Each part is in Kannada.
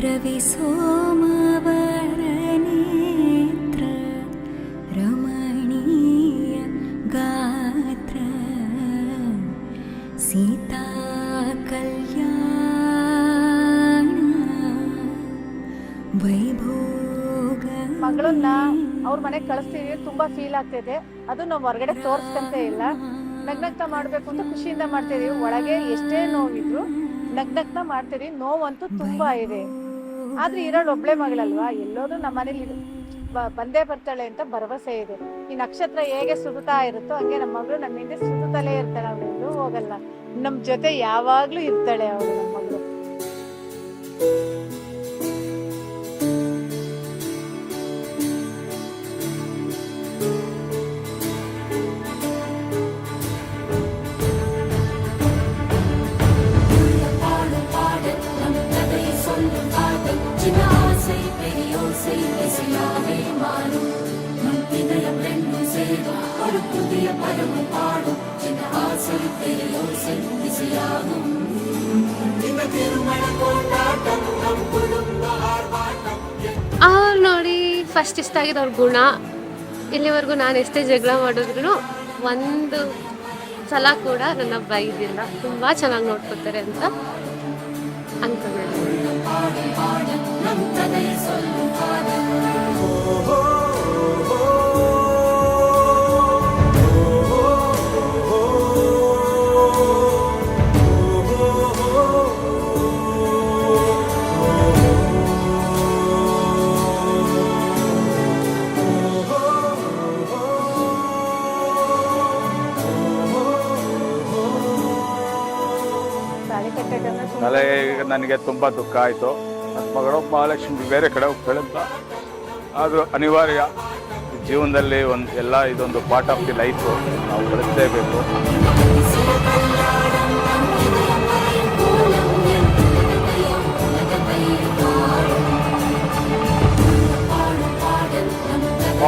ರವಿ ಸೋಮವರನೇತ್ರ ರಮಣೀಯ ಗಾತ್ರ ಸೀತಾ ಕಲ್ಯಾಣ ವೈಭೋಗ. ಮಗಳನ್ನ ಅವ್ರ ಮನೆಗೆ ಕಳಿಸ್ತೀವಿ, ತುಂಬಾ ಫೀಲ್ ಆಗ್ತಿದೆ. ಅದು ನಾವು ಹೊರಗಡೆ ತೋರ್ಸ್ಕಂತ ಇಲ್ಲ, ನಗ್ನಗ್ತಾ ಮಾಡ್ಬೇಕು ಅಂತ ಖುಷಿಯಿಂದ ಮಾಡ್ತಿದೀವಿ. ಒಳಗೆ ಎಷ್ಟೇ ನೋವಿದ್ರು ನಗ್ನಗ್ತಾ ಮಾಡ್ತೀವಿ. ನೋವಂತೂ ತುಂಬಾ ಇದೆ, ಆದ್ರೆ ಇರೋಳು ಒಬ್ಳೆ ಮಗಳಲ್ವಾ, ಎಲ್ಲೋದು ನಮ್ಮ ಮನೇಲಿ ಬಂದೇ ಬರ್ತಾಳೆ ಅಂತ ಭರವಸೆ ಇದೆ. ಈ ನಕ್ಷತ್ರ ಹೇಗೆ ಸುಡುತ್ತಾ ಇರುತ್ತೋ ಹಂಗೆ ನಮ್ಮ ಮಗಳು ನಮ್ಮ ಹಿಂದೆ ಸುಡುತ್ತಲೇ ಇರ್ತಾಳೆ. ಅವಳು ಹೋಗಲ್ಲ, ನಮ್ ಜೊತೆ ಯಾವಾಗ್ಲೂ ಇರ್ತಾಳೆ ಅವಳು ನಮ್ಮ ಮಗಳು. ಅವ್ರು ನೋಡಿ ಫಸ್ಟ್ ಇಷ್ಟ ಆಗಿದೆ ಅವ್ರ ಗುಣ. ಇಲ್ಲಿವರೆಗೂ ನಾನು ಎಷ್ಟೇ ಜಗಳ ಮಾಡಿದ್ರು ಒಂದು ಸಲ ಕೂಡ ನನ್ನ ಬೈದಿಲ್ಲ. ತುಂಬ ಚೆನ್ನಾಗಿ ನೋಡ್ಕೊತಾರೆ ಅಂತ ಅನ್ಕೊಂಡಿದ್ದೀನಿ. ನನಗೆ ತುಂಬ ದುಃಖ ಆಯಿತು. ನನ್ನ ಮಗಳು ಮಹಾಲಕ್ಷ್ಮಿ ಬೇರೆ ಕಡೆ ಹೋಗ್ತಾಳೆ ಅಂತ, ಆದರೂ ಅನಿವಾರ್ಯ ಜೀವನದಲ್ಲಿ ಎಲ್ಲ ಇದೊಂದು ಪಾರ್ಟ್ ಆಫ್ ದಿ ಲೈಫು, ನಾವು ಬಳಸಲೇಬೇಕು.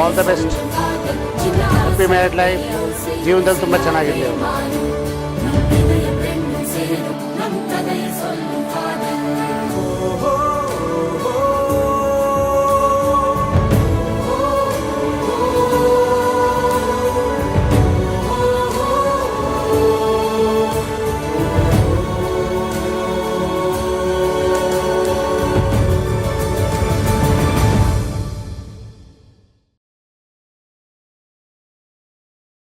All the best, happy married life. ಜೀವನದಲ್ಲಿ ತುಂಬ ಚೆನ್ನಾಗಿರಲಿ.